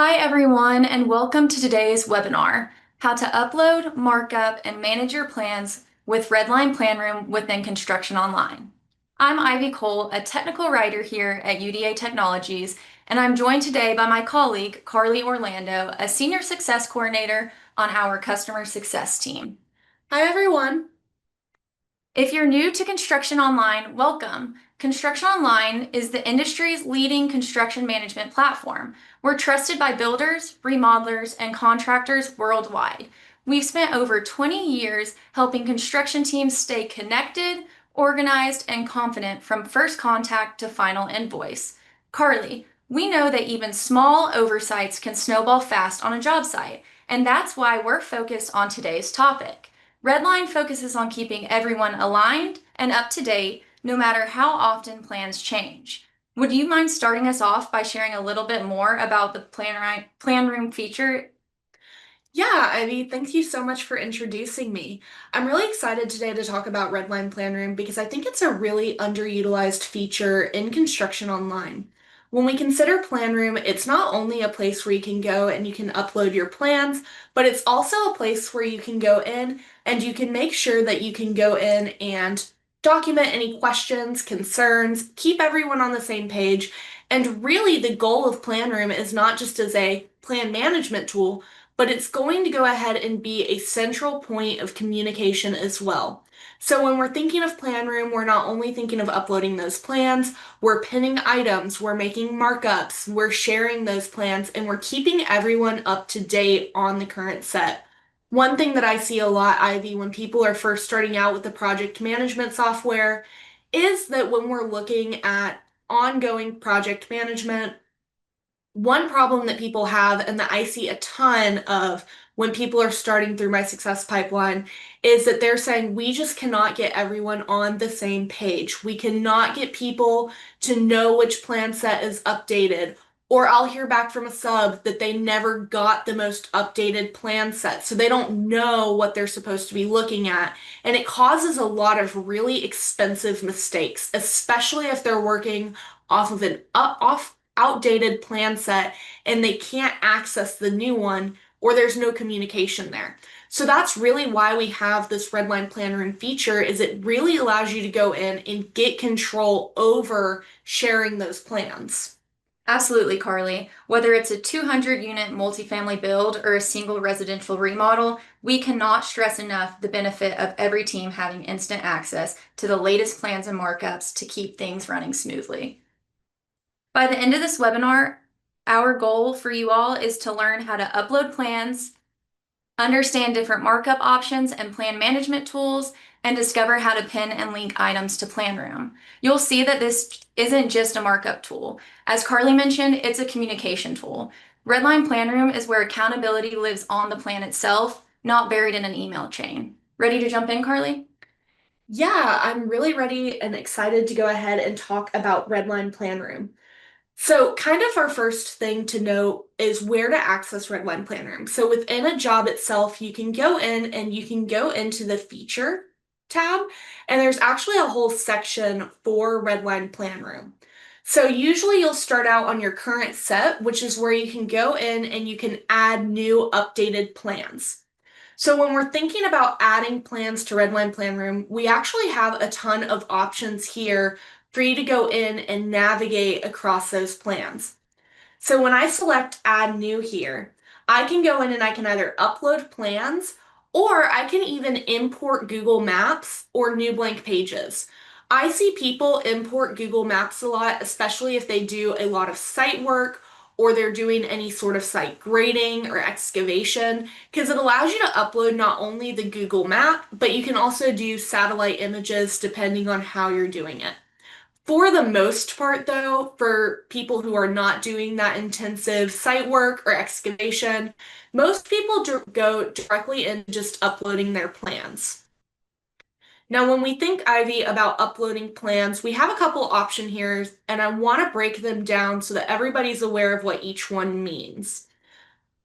Hi everyone, and welcome to today's webinar, How to Upload, Markup, and Manage Your Plans with Redline Planroom within Construction Online. I'm Ivy Cole, a technical writer here at UDA Technologies, and I'm joined today by my colleague, Carly Orlando, a Senior Success Coordinator on our Customer Success team. Hi, everyone. If you're new to Construction Online, welcome. Construction Online is the industry's leading construction management platform. We're trusted by builders, remodelers, and contractors worldwide. We've spent over 20 years helping construction teams stay connected, organized, and confident from first contact to final invoice. Carly, we know that even small oversights can snowball fast on a job site, and that's why we're focused on today's topic. Redline focuses on keeping everyone aligned and up to date, no matter how often plans change. Would you mind starting us off by sharing a little bit more about the plan room feature? Yeah, Ivy, thank you so much for introducing me. I'm really excited today to talk about Redline Planroom because I think it's a really underutilized feature in Construction Online. When we consider Planroom, it's not only a place where you can go and you can upload your plans, but it's also a place where you can go in and you can make sure that you can go in and document any questions, concerns, keep everyone on the same page. And really, the goal of Planroom is not just as a plan management tool, but it's going to go ahead and be a central point of communication as well. So when we're thinking of Plan Room, we're not only thinking of uploading those plans, we're pinning items, we're making markups, we're sharing those plans, and we're keeping everyone up to date on the current set. One thing that I see a lot, Ivy, when people are first starting out with the project management software is that when we're looking at ongoing project management, one problem that people have, and that I see a ton of when people are starting through my success pipeline, is that they're saying we just cannot get everyone on the same page. We cannot get people to know which plan set is updated. Or I'll hear back from a sub that they never got the most updated plan set, so they don't know what they're supposed to be looking at. And it causes a lot of really expensive mistakes, especially if they're working off of an outdated plan set and they can't access the new one or there's no communication there. So that's really why we have this Redline Planner feature is it really allows you to go in and get control over sharing those plans. Absolutely, Carly. Whether it's a 200 unit multifamily build or a single residential remodel, we cannot stress enough the benefit of every team having instant access to the latest plans and markups to keep things running smoothly. By the end of this webinar, our goal for you all is to learn how to upload plans, understand different markup options and plan management tools, and discover how to pin and link items to Planroom. You'll see that this isn't just a markup tool. As Carly mentioned, it's a communication tool. Redline Planroom is where accountability lives on the plan itself, not buried in an email chain. Ready to jump in, Carly? Yeah, I'm really ready and excited to go ahead and talk about Redline Plan Room. So, kind of our first thing to note is where to access Redline Plan Room. So, within a job itself, you can go in and you can go into the feature tab, and there's actually a whole section for Redline Plan Room. So, usually you'll start out on your current set, which is where you can go in and you can add new updated plans. So when we're thinking about adding plans to Redline Plan Room, we actually have a ton of options here for you to go in and navigate across those plans. So when I select Add New here, I can go in and I can either upload plans or I can even import Google Maps or new blank pages. I see people import Google Maps a lot, especially if they do a lot of site work or they're doing any sort of site grading or excavation, because it allows you to upload not only the Google map, but you can also do satellite images depending on how you're doing it. For the most part, though, for people who are not doing that intensive site work or excavation, most people go directly into just uploading their plans. Now, when we think, Ivy, about uploading plans, we have a couple option here, and I want to break them down so that everybody's aware of what each one means.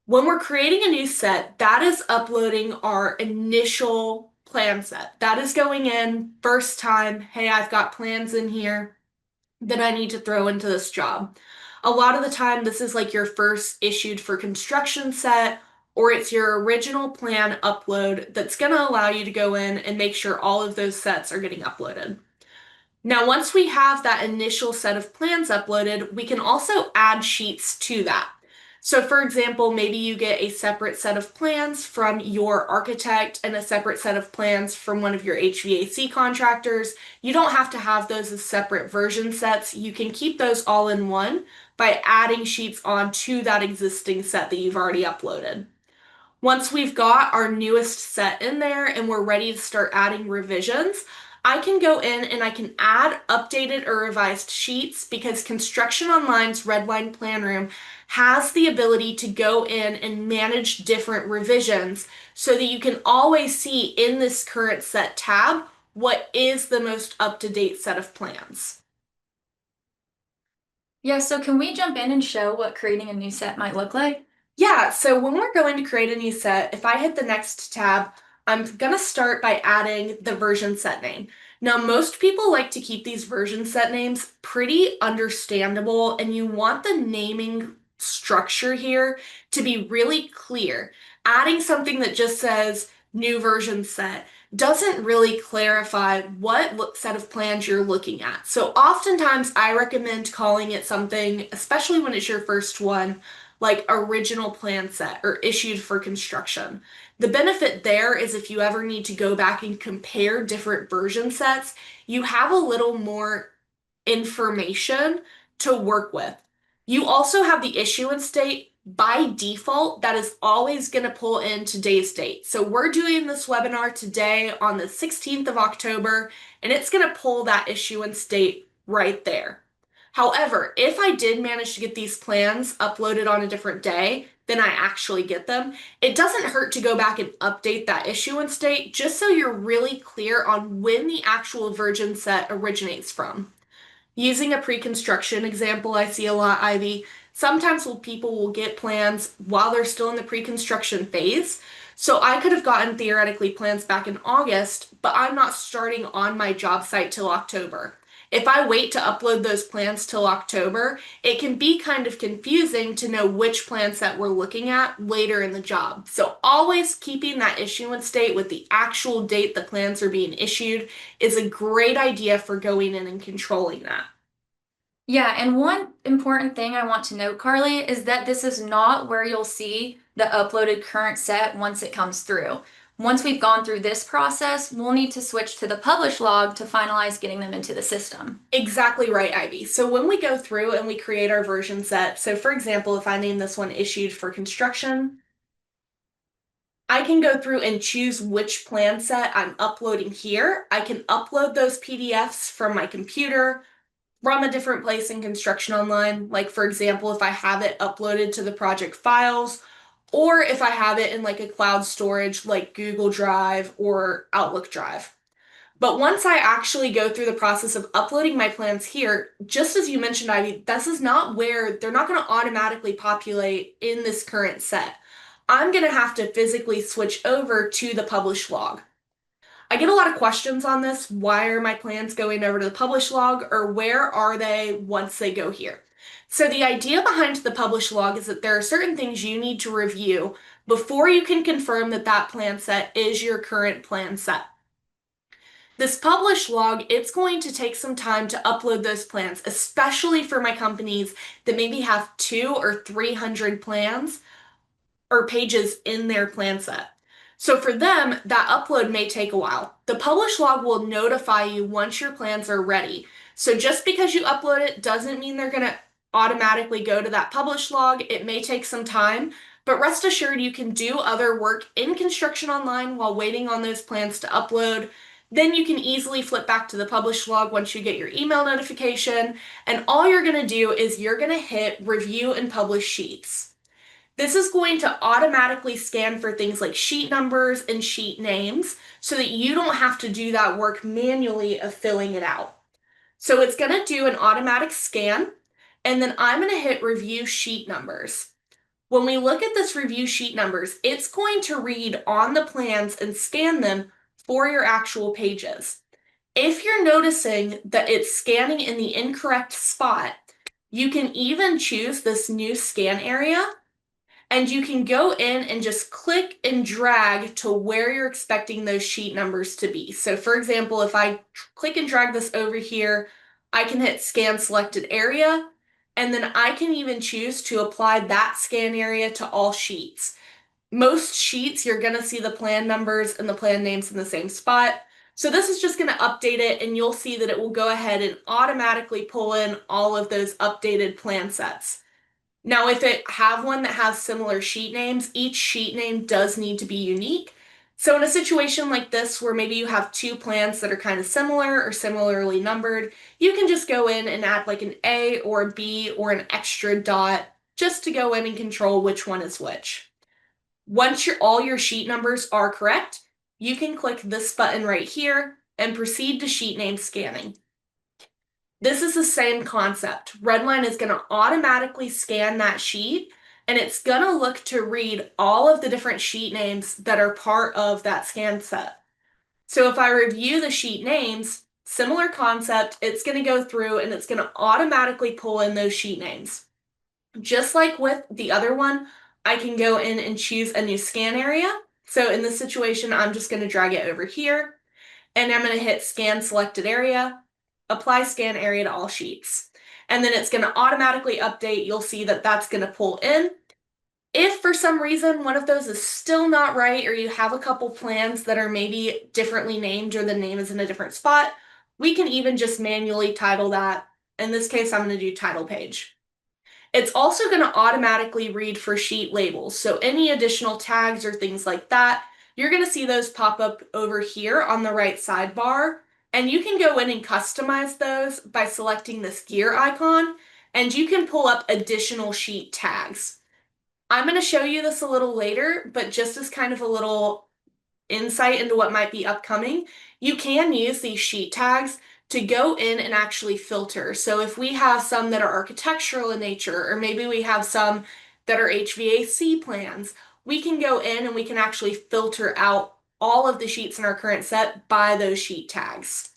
When we're creating a new set, that is uploading our initial plan set. That is going in first time, hey, I've got plans in here that I need to throw into this job. A lot of the time, this is like your first issued for construction set, or it's your original plan upload that's going to allow you to go in and make sure all of those sets are getting uploaded. Now, once we have that initial set of plans uploaded, we can also add sheets to that. So, for example, maybe you get a separate set of plans from your architect and a separate set of plans from one of your HVAC contractors. You don't have to have those as separate version sets. You can keep those all in one by adding sheets onto that existing set that you've already uploaded. Once we've got our newest set in there and we're ready to start adding revisions, I can go in and I can add updated or revised sheets because Construction Online's Redline Planroom has the ability to go in and manage different revisions so that you can always see in this current set tab what is the most up-to-date set of plans. Yeah, so can we jump in and show what creating a new set might look like? Yeah, so when we're going to create a new set, if I hit the next tab, I'm gonna start by adding the version set name. Now, most people like to keep these version set names pretty understandable, and you want the naming structure here to be really clear. Adding something that just says new version set doesn't really clarify what set of plans you're looking at. So oftentimes I recommend calling it something, especially when it's your first one, like original plan set or issued for construction. The benefit there is if you ever need to go back and compare different version sets, you have a little more information to work with. You also have the issuance date. By default, that is always going to pull in today's date. So we're doing this webinar today on the 16th of October, and it's going to pull that issuance date right there. However, if I did manage to get these plans uploaded on a different day than I actually get them, it doesn't hurt to go back and update that issuance date just so you're really clear on when the actual version set originates from. Using a pre-construction example I see a lot, Ivy, sometimes people will get plans while they're still in the pre-construction phase. So I could have gotten theoretically plans back in August, but I'm not starting on my job site till October. If I wait to upload those plans till October, it can be kind of confusing to know which plan set we're looking at later in the job. So always keeping that issuance date with the actual date the plans are being issued is a great idea for going in and controlling that. Yeah, and one important thing I want to note, Carly, is that this is not where you'll see the uploaded current set once it comes through. Once we've gone through this process, we'll need to switch to the publish log to finalize getting them into the system. Exactly right, Ivy. So when we go through and we create our version set, so for example, if I name this one issued for construction, I can go through and choose which plan set I'm uploading here. I can upload those PDFs from my computer, from a different place in Construction Online. Like for example, if I have it uploaded to the project files, or if I have it in like a cloud storage like Google Drive or Outlook Drive. But once I actually go through the process of uploading my plans here, just as you mentioned, Ivy, this is not where they're not going to automatically populate in this current set. I'm going to have to physically switch over to the publish log. I get a lot of questions on this. Why are my plans going over to the publish log, or where are they once they go here? So the idea behind the publish log is that there are certain things you need to review before you can confirm that that plan set is your current plan set. This publish log, it's going to take some time to upload those plans, especially for my companies that maybe have 200 or 300 plans or pages in their plan set. So for them, that upload may take a while. The publish log will notify you once your plans are ready. So just because you upload it doesn't mean they're going to automatically go to that publish log. It may take some time, but rest assured you can do other work in Construction Online while waiting on those plans to upload. Then you can easily flip back to the publish log once you get your email notification, and all you're going to do is you're going to hit review and publish sheets. This is going to automatically scan for things like sheet numbers and sheet names so that you don't have to do that work manually of filling it out. So it's going to do an automatic scan, and then I'm going to hit review sheet numbers. When we look at this review sheet numbers, it's going to read on the plans and scan them for your actual pages. If you're noticing that it's scanning in the incorrect spot, You can even choose this new scan area, and you can go in and just click and drag to where you're expecting those sheet numbers to be. So for example, if I click and drag this over here, I can hit scan selected area, and then I can even choose to apply that scan area to all sheets. Most sheets, you're going to see the plan numbers and the plan names in the same spot. So this is just going to update it, and you'll see that it will go ahead and automatically pull in all of those updated plan sets. Now, if it have one that has similar sheet names, each sheet name does need to be unique. So in a situation like this, where maybe you have two plans that are kind of similar or similarly numbered, you can just go in and add like an A or a B or an extra dot just to go in and control which one is which. Once all your sheet numbers are correct, you can click this button right here and proceed to sheet name scanning. This is the same concept. Redline is going to automatically scan that sheet, and it's going to look to read all of the different sheet names that are part of that scan set. So if I review the sheet names, similar concept, it's going to go through and it's going to automatically pull in those sheet names. Just like with the other one, I can go in and choose a new scan area. So in this situation, I'm just going to drag it over here, and I'm going to hit scan selected area, apply scan area to all sheets. And then it's going to automatically update. You'll see that that's going to pull in. If for some reason one of those is still not right, or you have a couple plans that are maybe differently named or the name is in a different spot, we can even just manually title that. In this case, I'm going to do title page. It's also going to automatically read for sheet labels. So any additional tags or things like that, you're going to see those pop up over here on the right sidebar. And you can go in and customize those by selecting this gear icon, and you can pull up additional sheet tags. I'm going to show you this a little later, but just as kind of a little insight into what might be upcoming, you can use these sheet tags to go in and actually filter. So if we have some that are architectural in nature, or maybe we have some that are HVAC plans, we can go in and we can actually filter out all of the sheets in our current set by those sheet tags.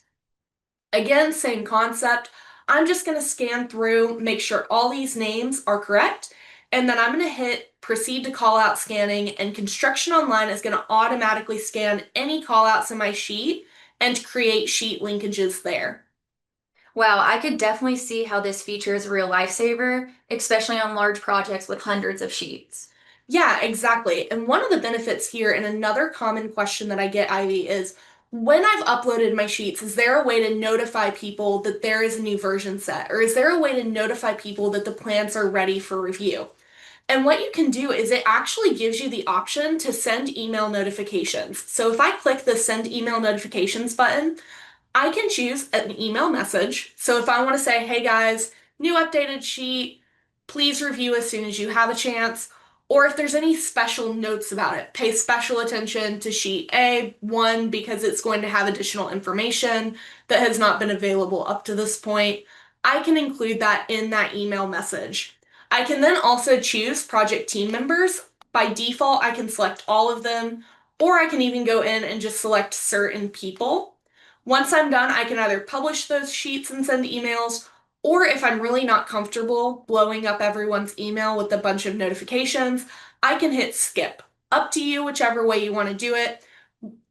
Again, same concept. I'm just going to scan through, make sure all these names are correct, and then I'm going to hit proceed to call out scanning, and ConstructionOnline is going to automatically scan any callouts in my sheet and create sheet linkages there. Wow, I could definitely see how this feature is a real lifesaver, especially on large projects with hundreds of sheets. Yeah, exactly. And one of the benefits here, and another common question that I get, Ivy, is when I've uploaded my sheets, is there a way to notify people that there is a new version set? Or is there a way to notify people that the plans are ready for review? And what you can do is it actually gives you the option to send email notifications. So if I click the send email notifications button, I can choose an email message. So if I want to say, hey guys, new updated sheet, please review as soon as you have a chance. Or if there's any special notes about it, pay special attention to sheet A1 because it's going to have additional information that has not been available up to this point. I can include that in that email message. I can then also choose project team members. By default, I can select all of them, or I can even go in and just select certain people. Once I'm done, I can either publish those sheets and send emails, or if I'm really not comfortable blowing up everyone's email with a bunch of notifications, I can hit skip. Up to you, whichever way you want to do it.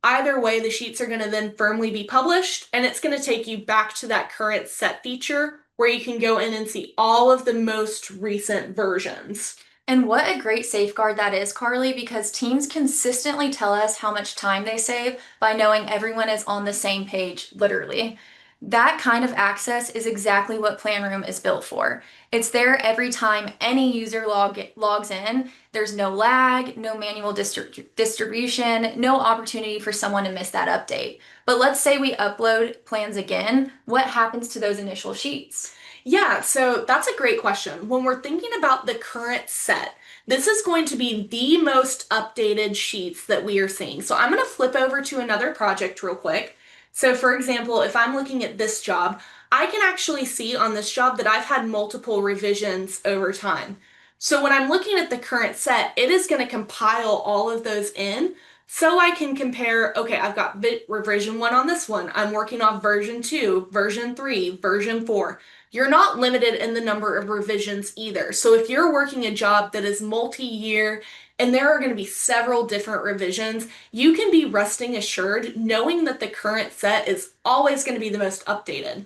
Either way, the sheets are going to then firmly be published, and it's going to take you back to that current set feature where you can go in and see all of the most recent versions. And what a great safeguard that is, Carly, because teams consistently tell us how much time they save by knowing everyone is on the same page, literally. That kind of access is exactly what Planroom is built for. It's there every time any user logs in. There's no lag, no manual distribution, no opportunity for someone to miss that update. But let's say we upload plans again. What happens to those initial sheets? Yeah, so that's a great question. When we're thinking about the current set, this is going to be the most updated sheets that we are seeing. So I'm going to flip over to another project real quick. So for example, if I'm looking at this job, I can actually see on this job that I've had multiple revisions over time. So when I'm looking at the current set, it is going to compile all of those in so I can compare, okay, I've got revision 1 on this one. I'm working off version 2, version 3, version 4. You're not limited in the number of revisions either. So if you're working a job that is multi-year and there are going to be several different revisions, you can be resting assured knowing that the current set is always going to be the most updated.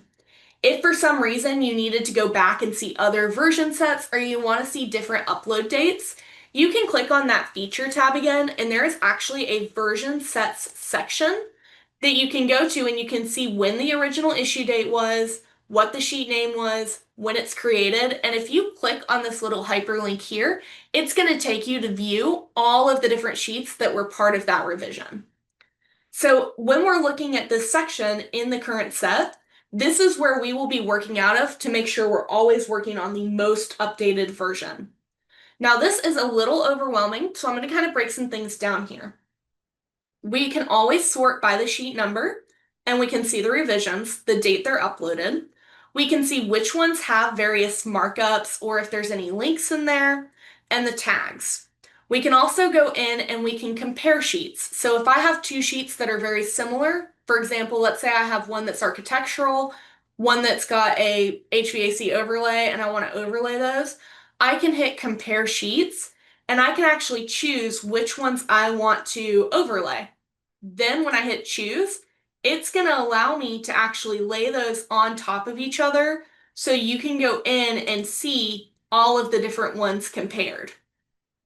If for some reason you needed to go back and see other version sets or you want to see different upload dates, you can click on that feature tab again, and there is actually a version sets section that you can go to and you can see when the original issue date was, what the sheet name was, when it's created. And if you click on this little hyperlink here, it's going to take you to view all of the different sheets that were part of that revision. So when we're looking at this section in the current set, this is where we will be working out of to make sure we're always working on the most updated version. Now, this is a little overwhelming, so I'm going to kind of break some things down here. We can always sort by the sheet number, and we can see the revisions, the date they're uploaded. We can see which ones have various markups or if there's any links in there, and the tags. We can also go in and we can compare sheets. So if I have two sheets that are very similar, for example, let's say I have one that's architectural, one that's got a HVAC overlay, and I want to overlay those, I can hit compare sheets and I can actually choose which ones I want to overlay. Then when I hit choose, it's going to allow me to actually lay those on top of each other so you can go in and see all of the different ones compared.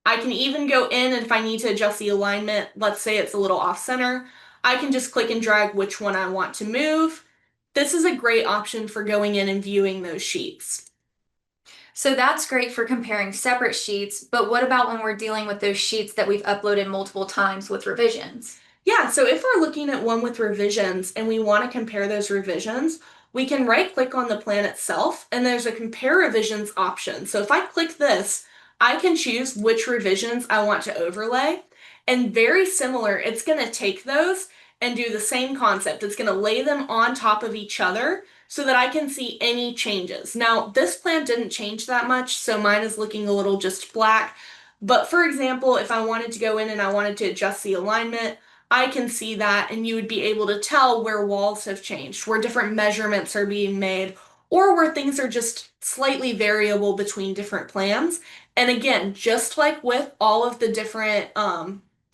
I can even go in and if I need to adjust the alignment, let's say it's a little off center, I can just click and drag which one I want to move. This is a great option for going in and viewing those sheets. So that's great for comparing separate sheets, but what about when we're dealing with those sheets that we've uploaded multiple times with revisions? Yeah, so if we're looking at one with revisions and we want to compare those revisions, we can right click on the plan itself and there's a compare revisions option. So if I click this, I can choose which revisions I want to overlay. And very similar, it's going to take those and do the same concept. It's going to lay them on top of each other so that I can see any changes. Now, this plan didn't change that much, so mine is looking a little just black. But for example, if I wanted to go in and I wanted to adjust the alignment, I can see that, and you would be able to tell where walls have changed, where different measurements are being made, or where things are just slightly variable between different plans. And again, just like with all of the different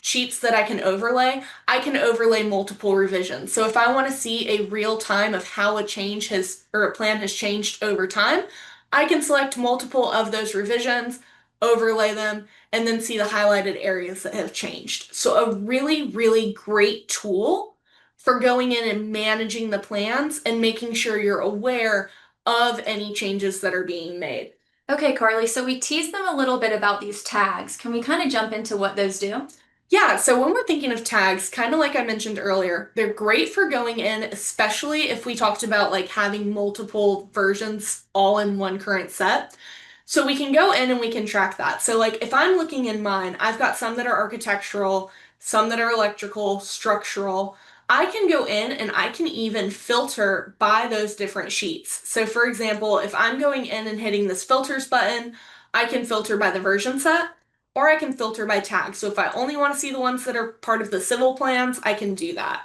sheets that I can overlay multiple revisions. So if I want to see a real time of how a change has or a plan has changed over time, I can select multiple of those revisions, overlay them, and then see the highlighted areas that have changed. So a really, really great tool for going in and managing the plans and making sure you're aware of any changes that are being made. Okay, Carly, so we teased them a little bit about these tags. Can we kind of jump into what those do? Yeah, so when we're thinking of tags, kind of like I mentioned earlier, they're great for going in, especially if we talked about like having multiple versions all in one current set. So we can go in and we can track that. So like if I'm looking in mine, I've got some that are architectural, some that are electrical, structural. I can go in and I can even filter by those different sheets. So for example, if I'm going in and hitting this filters button, I can filter by the version set or I can filter by tag. So if I only want to see the ones that are part of the civil plans, I can do that.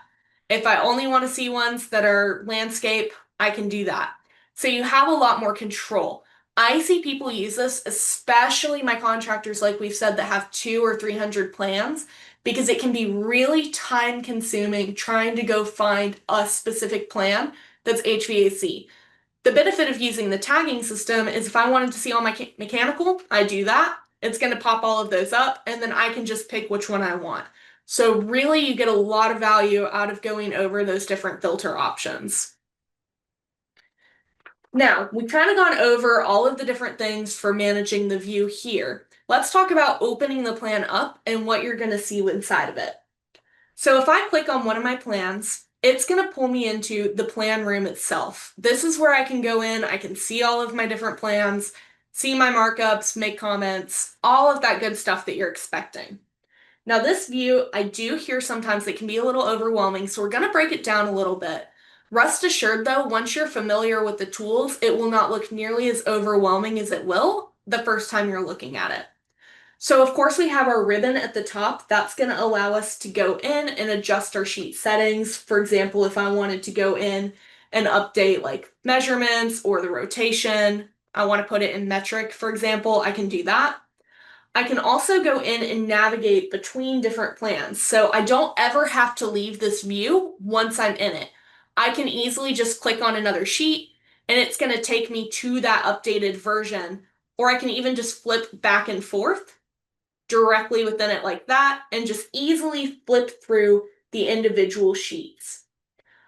If I only want to see ones that are landscape, I can do that. So you have a lot more control. I see people use this, especially my contractors, like we've said, that have 200 or 300 plans, because it can be really time consuming trying to go find a specific plan that's HVAC. The benefit of using the tagging system is if I wanted to see all my mechanical, I do that. It's going to pop all of those up, and then I can just pick which one I want. So really, you get a lot of value out of going over those different filter options. Now, we've kind of gone over all of the different things for managing the view here. Let's talk about opening the plan up and what you're going to see inside of it. So if I click on one of my plans, it's going to pull me into the plan room itself. This is where I can go in, I can see all of my different plans, see my markups, make comments, all of that good stuff that you're expecting. Now this view, I do hear sometimes it can be a little overwhelming, so we're going to break it down a little bit. Rest assured though, once you're familiar with the tools, it will not look nearly as overwhelming as it will the first time you're looking at it. So of course we have our ribbon at the top. That's going to allow us to go in and adjust our sheet settings. For example, if I wanted to go in and update like measurements or the rotation. I want to put it in metric, for example, I can do that. I can also go in and navigate between different plans. So I don't ever have to leave this view once I'm in it. I can easily just click on another sheet and it's going to take me to that updated version. Or I can even just flip back and forth directly within it like that and just easily flip through the individual sheets.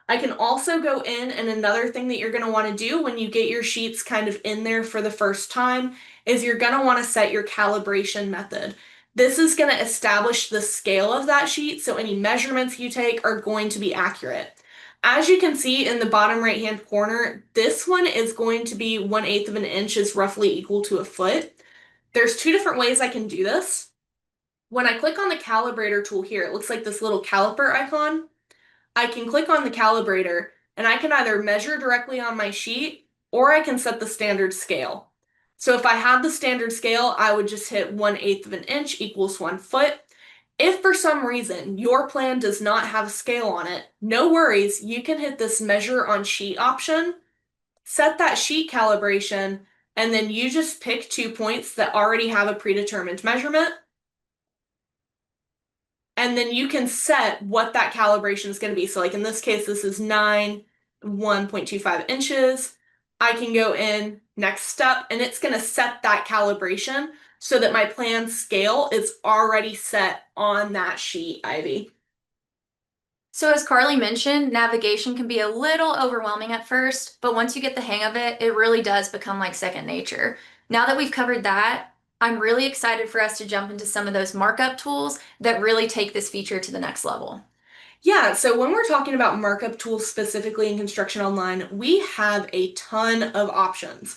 I can also go in, and another thing that you're going to want to do when you get your sheets kind of in there for the first time is you're going to want to set your calibration method. This is going to establish the scale of that sheet, so any measurements you take are going to be accurate. As you can see in the bottom right hand corner, this one is going to be 1/8 of an inch is roughly equal to a foot. There's two different ways I can do this. When I click on the calibrator tool here, it looks like this little caliper icon. I can click on the calibrator and I can either measure directly on my sheet or I can set the standard scale. So if I had the standard scale, I would just hit 1/8 of an inch equals 1 foot. If for some reason your plan does not have a scale on it, no worries, you can hit this measure on sheet option, set that sheet calibration, and then you just pick 2 points that already have a predetermined measurement and then you can set what that calibration is going to be. So like in this case, this is 1.25 inches. I can go in next step and it's going to set that calibration so that my plan scale is already set on that sheet, Ivy. So, as Carly mentioned, navigation can be a little overwhelming at first, but once you get the hang of it, it really does become like second nature. Now that we've covered that, I'm really excited for us to jump into some of those markup tools that really take this feature to the next level. Yeah, so when we're talking about markup tools specifically in Construction Online, we have a ton of options.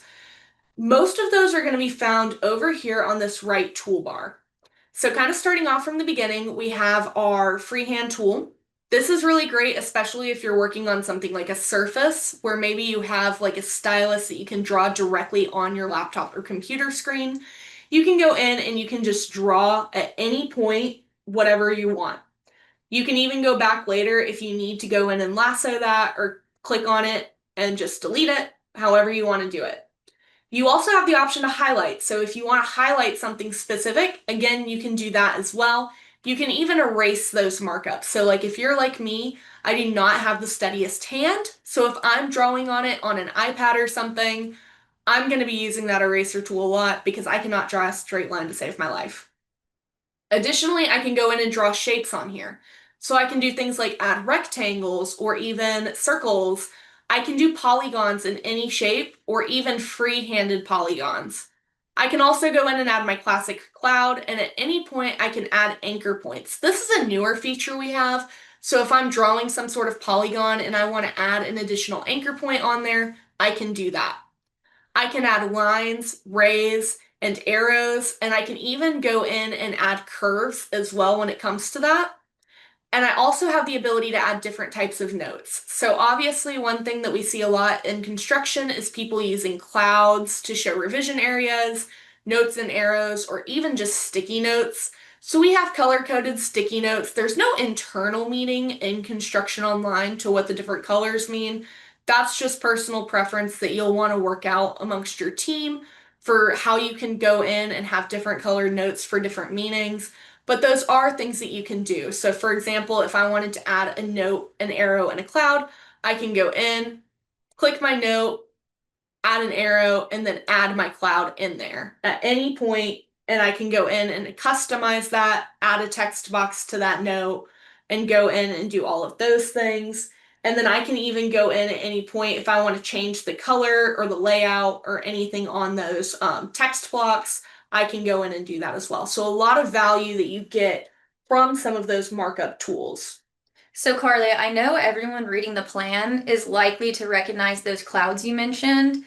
Most of those are going to be found over here on this right toolbar. So kind of starting off from the beginning, we have our freehand tool. This is really great, especially if you're working on something like a surface where maybe you have like a stylus that you can draw directly on your laptop or computer screen. You can go in and you can just draw at any point whatever you want. You can even go back later if you need to go in and lasso that or click on it and just delete it, however you want to do it. You also have the option to highlight. So if you want to highlight something specific, again, you can do that as well. You can even erase those markups. So like if you're like me, I do not have the steadiest hand. So if I'm drawing on it on an iPad or something, I'm going to be using that eraser tool a lot because I cannot draw a straight line to save my life. Additionally, I can go in and draw shapes on here. So I can do things like add rectangles or even circles. I can do polygons in any shape or even free-handed polygons. I can also go in and add my classic cloud, and at any point I can add anchor points. This is a newer feature we have. So if I'm drawing some sort of polygon and I want to add an additional anchor point on there, I can do that. I can add lines, rays, and arrows, and I can even go in and add curves as well when it comes to that. And I also have the ability to add different types of notes. So obviously one thing that we see a lot in construction is people using clouds to show revision areas, notes and arrows, or even just sticky notes. So we have color-coded sticky notes. There's no internal meaning in Construction Online to what the different colors mean. That's just personal preference that you'll want to work out amongst your team for how you can go in and have different colored notes for different meanings. But those are things that you can do. So for example, if I wanted to add a note, an arrow, and a cloud, I can go in, click my note, add an arrow, and then add my cloud in there at any point, and I can go in and customize that, add a text box to that note, and go in and do all of those things. And then I can even go in at any point if I want to change the color or the layout or anything on those text blocks, I can go in and do that as well. So a lot of value that you get from some of those markup tools. So, Carly, I know everyone reading the plan is likely to recognize those clouds you mentioned,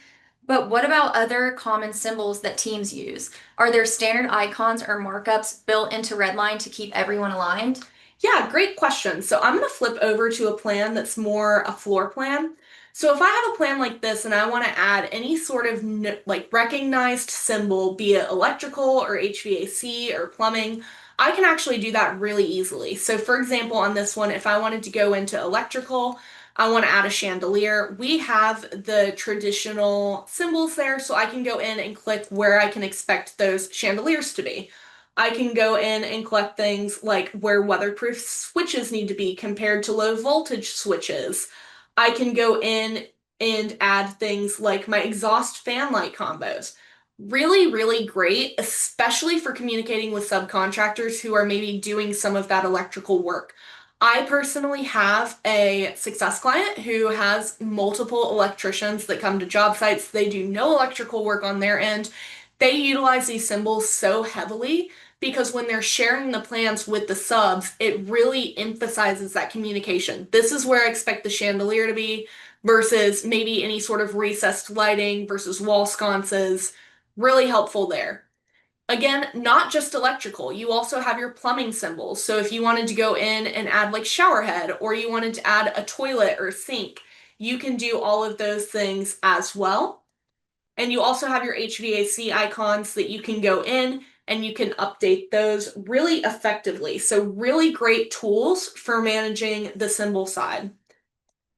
but what about other common symbols that teams use? Are there standard icons or markups built into Redline to keep everyone aligned? Yeah, great question. So I'm going to flip over to a plan that's more a floor plan. So if I have a plan like this and I want to add any sort of like recognized symbol, be it electrical or HVAC or plumbing, I can actually do that really easily. So for example, on this one, if I wanted to go into electrical, I want to add a chandelier. We have the traditional symbols there, so I can go in and click where I can expect those chandeliers to be. I can go in and collect things like where weatherproof switches need to be compared to low voltage switches. I can go in and add things like my exhaust fan light combos. Really, really great, especially for communicating with subcontractors who are maybe doing some of that electrical work. I personally have a success client who has multiple electricians that come to job sites. They do no electrical work on their end. They utilize these symbols so heavily because when they're sharing the plans with the subs, it really emphasizes that communication. This is where I expect the chandelier to be versus maybe any sort of recessed lighting versus wall sconces. Really helpful there. Again, not just electrical. You also have your plumbing symbols. So if you wanted to go in and add like shower head or you wanted to add a toilet or sink, you can do all of those things as well. And you also have your HVAC icons that you can go in and you can update those really effectively. So really great tools for managing the symbol side.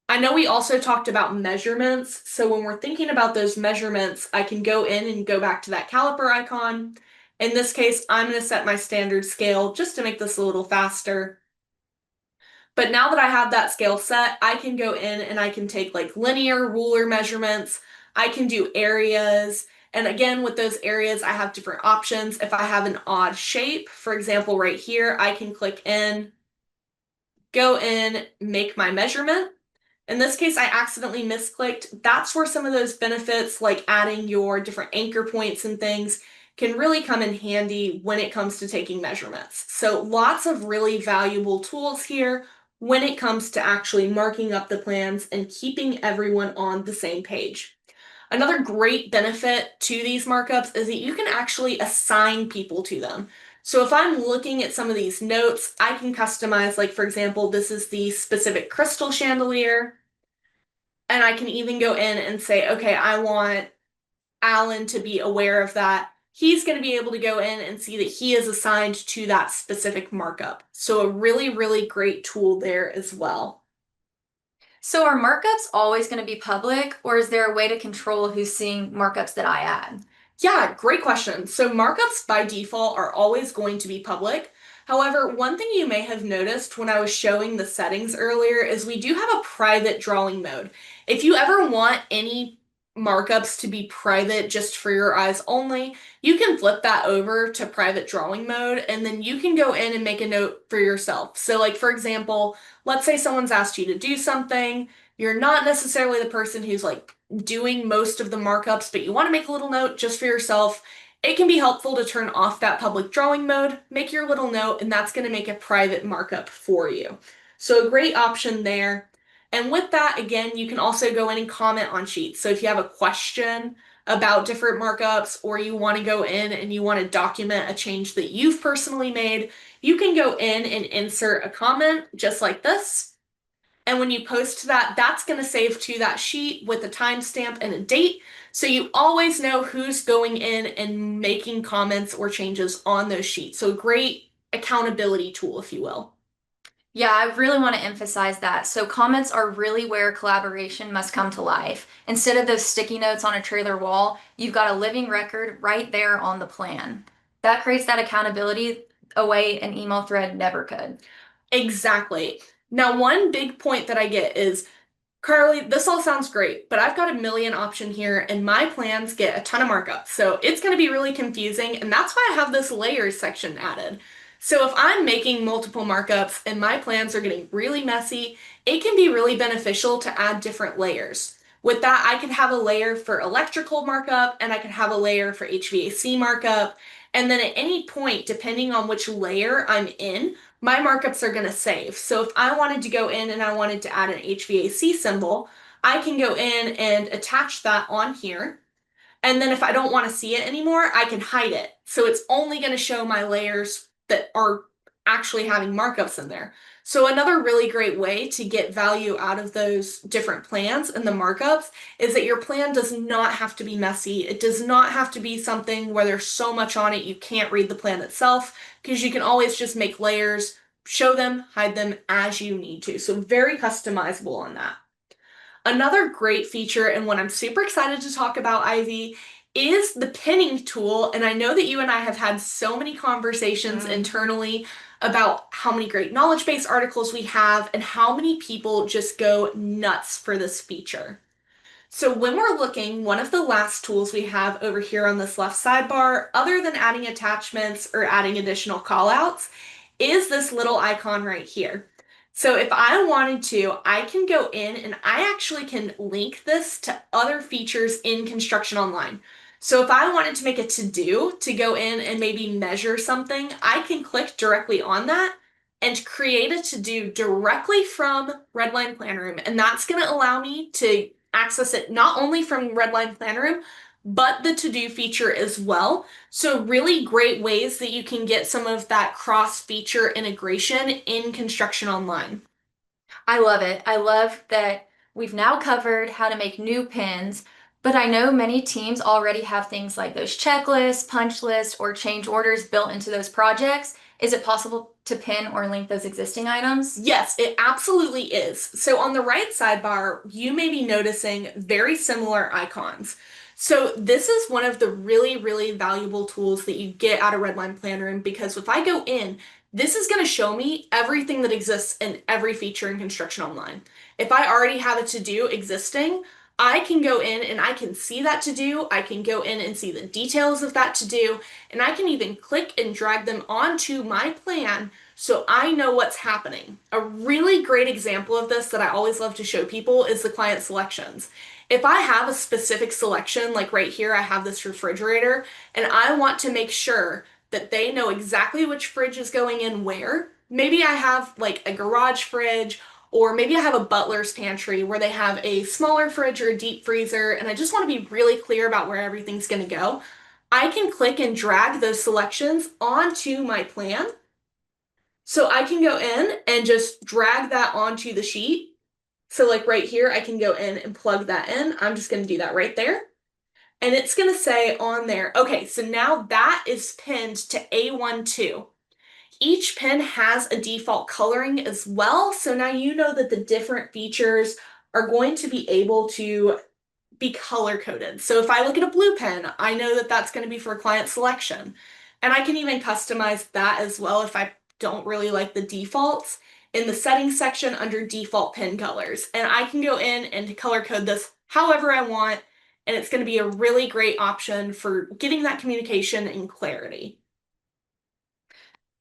I know we also talked about measurements. So when we're thinking about those measurements, I can go in and go back to that caliper icon. In this case, I'm going to set my standard scale just to make this a little faster. But now that I have that scale set, I can go in and I can take like linear ruler measurements. I can do areas. And again, with those areas, I have different options. If I have an odd shape, for example, right here, I can click in, go in, make my measurement. In this case, I accidentally misclicked. That's where some of those benefits, like adding your different anchor points and things, can really come in handy when it comes to taking measurements. So lots of really valuable tools here when it comes to actually marking up the plans and keeping everyone on the same page. Another great benefit to these markups is that you can actually assign people to them. So if I'm looking at some of these notes, I can customize, like for example, this is the specific crystal chandelier. And I can even go in and say, okay, I want Alan to be aware of that. He's going to be able to go in and see that he is assigned to that specific markup. So a really, really great tool there as well. So are markups always going to be public, or is there a way to control who's seeing markups that I add? Yeah, great question. So markups by default are always going to be public. However, one thing you may have noticed when I was showing the settings earlier is we do have a private drawing mode. If you ever want any markups to be private just for your eyes only, you can flip that over to private drawing mode and then you can go in and make a note for yourself. So like for example, let's say someone's asked you to do something, you're not necessarily the person who's like doing most of the markups, but you want to make a little note just for yourself, it can be helpful to turn off that public drawing mode, make your little note, and that's going to make a private markup for you. So a great option there. And with that, again, you can also go in and comment on sheets. So if you have a question about different markups or you want to go in and you want to document a change that you've personally made, you can go in and insert a comment just like this. And when you post that, that's going to save to that sheet with a timestamp and a date. So you always know who's going in and making comments or changes on those sheets. So great accountability tool, if you will. Yeah, I really want to emphasize that. So comments are really where collaboration must come to life. Instead of those sticky notes on a trailer wall, you've got a living record right there on the plan. That creates that accountability a way an email thread never could. Exactly. Now, one big point that I get is Carly, this all sounds great, but I've got a million option here and my plans get a ton of markup. So it's going to be really confusing. And that's why I have this layers section added. So if I'm making multiple markups and my plans are getting really messy, it can be really beneficial to add different layers. With that, I can have a layer for electrical markup and I can have a layer for HVAC markup. And then at any point, depending on which layer I'm in, my markups are going to save. So if I wanted to go in and I wanted to add an HVAC symbol, I can go in and attach that on here. And then if I don't want to see it anymore, I can hide it. So it's only going to show my layers that are actually having markups in there. So another really great way to get value out of those different plans and the markups is that your plan does not have to be messy. It does not have to be something where there's so much on it you can't read the plan itself, because you can always just make layers, show them, hide them as you need to. So very customizable on that. Another great feature, and one I'm super excited to talk about, Ivy, is the pinning tool. And I know that you and I have had so many conversations internally about how many great knowledge base articles we have and how many people just go nuts for this feature. So when we're looking, one of the last tools we have over here on this left sidebar, other than adding attachments or adding additional callouts, is this little icon right here. So if I wanted to, I can go in and I actually can link this to other features in Construction Online. So if I wanted to make a to-do to go in and maybe measure something, I can click directly on that and create a to-do directly from Redline Planroom. And that's going to allow me to access it not only from Redline Planroom, but the to-do feature as well. So really great ways that you can get some of that cross-feature integration in Construction Online. I love it. I love that we've now covered how to make new pins, but I know many teams already have things like those checklists, punch lists, or change orders built into those projects. Is it possible to pin or link those existing items? Yes, it absolutely is. So on the right sidebar, you may be noticing very similar icons. So this is one of the really, really valuable tools that you get out of Redline Planroom because if I go in, this is going to show me everything that exists in every feature in Construction Online. If I already have a to-do existing, I can go in and I can see that to-do, I can go in and see the details of that to-do, and I can even click and drag them onto my plan so I know what's happening. A really great example of this that I always love to show people is the client selections. If I have a specific selection, like right here, I have this refrigerator, and I want to make sure that they know exactly which fridge is going in where. Maybe I have like a garage fridge, or maybe I have a butler's pantry where they have a smaller fridge or a deep freezer, and I just want to be really clear about where everything's going to go. I can click and drag those selections onto my plan so I can go in and just drag that onto the sheet. So like right here, I can go in and plug that in. I'm just going to do that right there. And it's going to say on there, okay, so now that is pinned to A12. Each pin has a default coloring as well. So now you know that the different features are going to be able to be color coded. So if I look at a blue pen, I know that that's going to be for client selection. And I can even customize that as well if I don't really like the defaults in the settings section under default pen colors. And I can go in and color code this however I want. And it's going to be a really great option for getting that communication and clarity.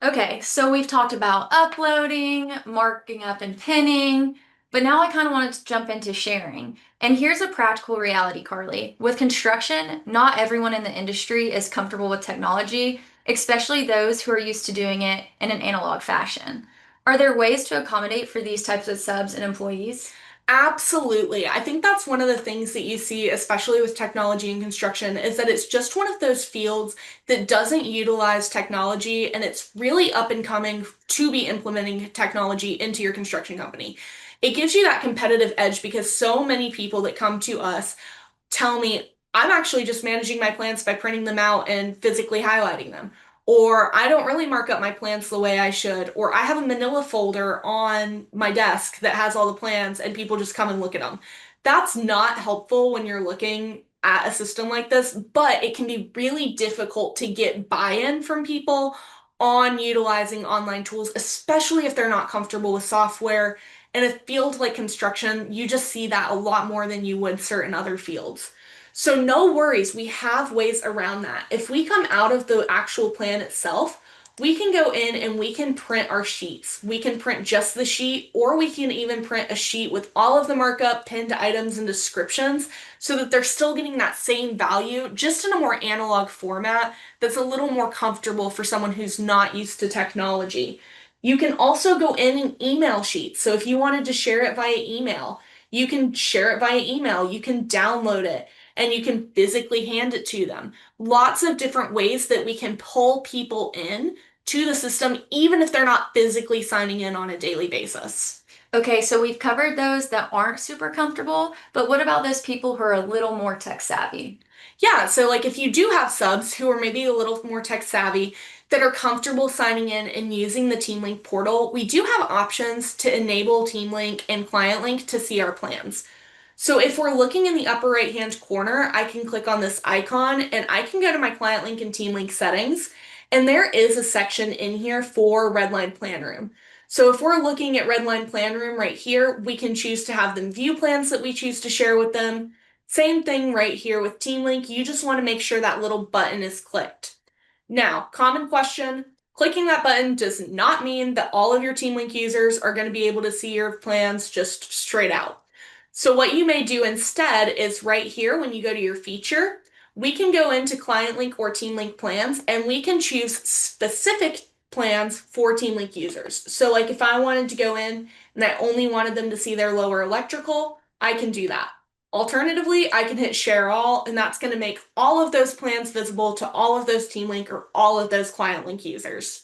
Okay, so we've talked about uploading, marking up and pinning, but now I kind of wanted to jump into sharing. And here's a practical reality, Carly. With construction, not everyone in the industry is comfortable with technology, especially those who are used to doing it in an analog fashion. Are there ways to accommodate for these types of subs and employees? Absolutely. I think that's one of the things that you see, especially with technology and construction, is that it's just one of those fields that doesn't utilize technology and it's really up and coming to be implementing technology into your construction company. It gives you that competitive edge because so many people that come to us tell me I'm actually just managing my plans by printing them out and physically highlighting them. Or I don't really mark up my plans the way I should. Or I have a manila folder on my desk that has all the plans and people just come and look at them. That's not helpful when you're looking at a system like this, but it can be really difficult to get buy-in from people on utilizing online tools, especially if they're not comfortable with software. In a field like construction, you just see that a lot more than you would certain other fields. So no worries, we have ways around that. If we come out of the actual plan itself, we can go in and we can print our sheets. We can print just the sheet, or we can even print a sheet with all of the markup, pinned items, and descriptions so that they're still getting that same value, just in a more analog format that's a little more comfortable for someone who's not used to technology. You can also go in and email sheets. So if you wanted to share it via email, you can share it via email. You can download it and you can physically hand it to them. Lots of different ways that we can pull people in to the system, even if they're not physically signing in on a daily basis. Okay, so we've covered those that aren't super comfortable, but what about those people who are a little more tech savvy? Yeah, so like if you do have subs who are maybe a little more tech savvy that are comfortable signing in and using the TeamLink portal, we do have options to enable TeamLink and ClientLink to see our plans. So if we're looking in the upper right hand corner, I can click on this icon and I can go to my client link and team link settings. And there is a section in here for Redline Planroom. So if we're looking at Redline Planroom right here, we can choose to have them view plans that we choose to share with them. Same thing right here with Team Link. You just want to make sure that little button is clicked. Now, common question, clicking that button does not mean that all of your Team Link users are going to be able to see your plans just straight out. So what you may do instead is right here when you go to your feature, we can go into Client Link or Team Link plans and we can choose specific plans for Team Link users. So like if I wanted to go in and I only wanted them to see their lower electrical, I can do that. Alternatively, I can hit share all, and that's going to make all of those plans visible to all of those Team Link or all of those Client Link users.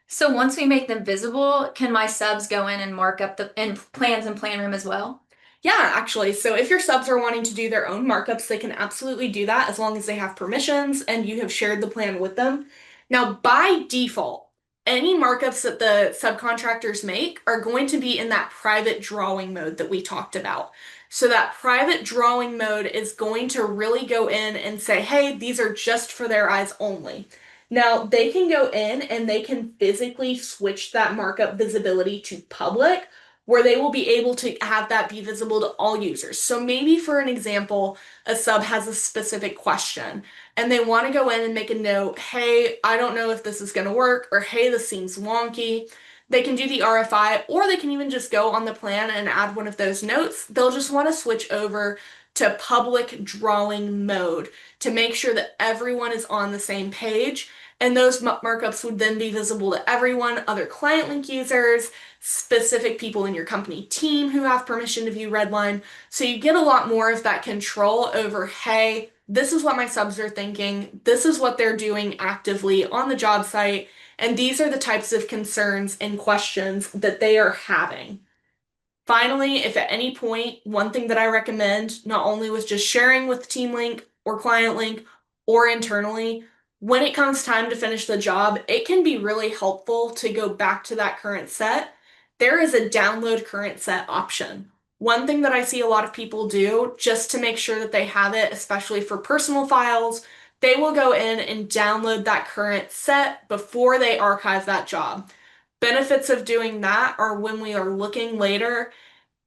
So once we make them visible, can my subs go in and mark up the in plans and plan room as well? Yeah, actually. So if your subs are wanting to do their own markups, they can absolutely do that as long as they have permissions and you have shared the plan with them. Now, by default, any markups that the subcontractors make are going to be in that private drawing mode that we talked about. So that private drawing mode is going to really go in and say, hey, these are just for their eyes only. Now, they can go in and they can physically switch that markup visibility to public where they will be able to have that be visible to all users. So maybe for an example, a sub has a specific question and they want to go in and make a note, hey, I don't know if this is going to work, or hey, this seems wonky. They can do the RFI, or they can even just go on the plan and add one of those notes. They'll just want to switch over to public drawing mode to make sure that everyone is on the same page. And those markups would then be visible to everyone, other client link users, specific people in your company team who have permission to view Redline. So you get a lot more of that control over, hey, this is what my subs are thinking, this is what they're doing actively on the job site, and these are the types of concerns and questions that they are having. Finally, if at any point, one thing that I recommend, not only with just sharing with Team Link or Client Link or internally, when it comes time to finish the job, it can be really helpful to go back to that current set. There is a download current set option. One thing that I see a lot of people do, just to make sure that they have it, especially for personal files, they will go in and download that current set before they archive that job. Benefits of doing that are when we are looking later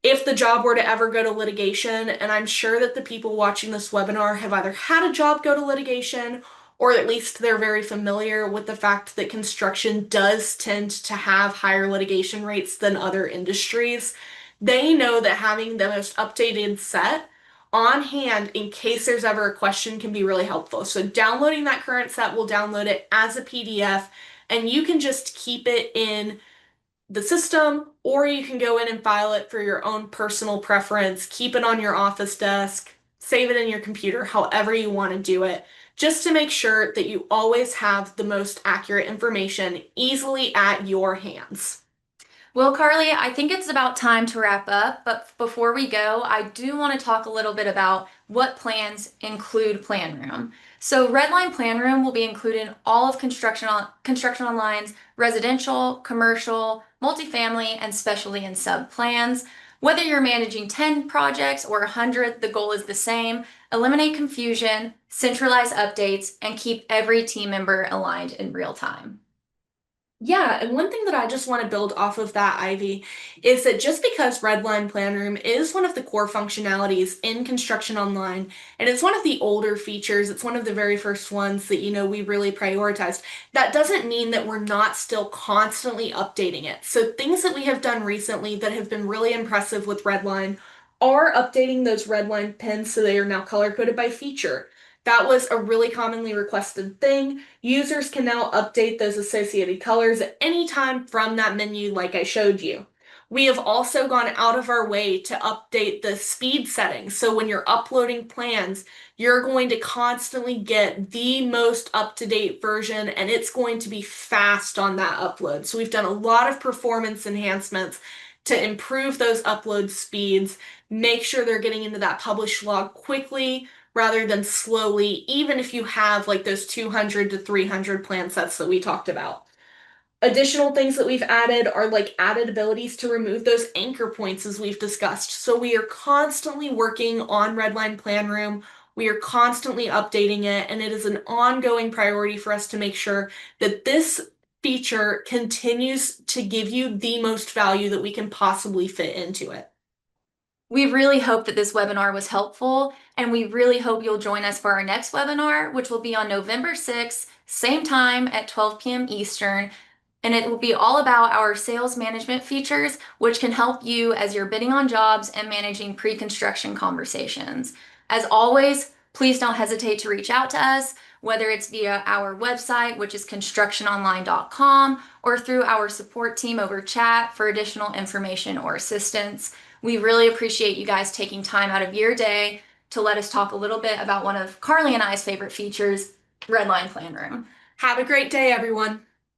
if the job were to ever go to litigation, and I'm sure that the people watching this webinar have either had a job go to litigation or at least they're very familiar with the fact that construction does tend to have higher litigation rates than other industries. They know that having the most updated set on hand in case there's ever a question can be really helpful. So downloading that current set will download it as a PDF and you can just keep it in the system, or you can go in and file it for your own personal preference, keep it on your office desk, save it in your computer, however you want to do it, just to make sure that you always have the most accurate information easily at your hands. Well, Carly, I think it's about time to wrap up, but before we go, I do want to talk a little bit about what plans include Planroom. So, Redline Planroom will be included in all of Construction Online's residential, commercial, multifamily, and specialty and sub plans. Whether you're managing 10 projects or 100, the goal is the same: eliminate confusion, centralize updates, and keep every team member aligned in real time. Yeah, and one thing that I just want to build off of that, Ivy, is that just because Redline Planroom is one of the core functionalities in Construction Online, and it's one of the older features, it's one of the very first ones that, we really prioritized, that doesn't mean that we're not still constantly updating it. So things that we have done recently that have been really impressive with Redline are updating those Redline pins so they are now color-coded by feature. That was a really commonly requested thing. Users can now update those associated colors at any time from that menu like I showed you. We have also gone out of our way to update the speed settings. So when you're uploading plans, you're going to constantly get the most up-to-date version and it's going to be fast on that upload. So we've done a lot of performance enhancements to improve those upload speeds, make sure they're getting into that publish log quickly rather than slowly, even if you have like those 200 to 300 plan sets that we talked about. Additional things that we've added are like added abilities to remove those anchor points as we've discussed. So we are constantly working on Redline Planroom. We are constantly updating it, and it is an ongoing priority for us to make sure that this feature continues to give you the most value that we can possibly fit into it. We really hope that this webinar was helpful, and we really hope you'll join us for our next webinar, which will be on November 6th, same time at 12 p.m. Eastern. And it will be all about our sales management features, which can help you as you're bidding on jobs and managing pre-construction conversations. As always, please don't hesitate to reach out to us, whether it's via our website, which is constructiononline.com, or through our support team over chat for additional information or assistance. We really appreciate you guys taking time out of your day to let us talk a little bit about one of Carly and I's favorite features, Redline Planroom. Have a great day, everyone.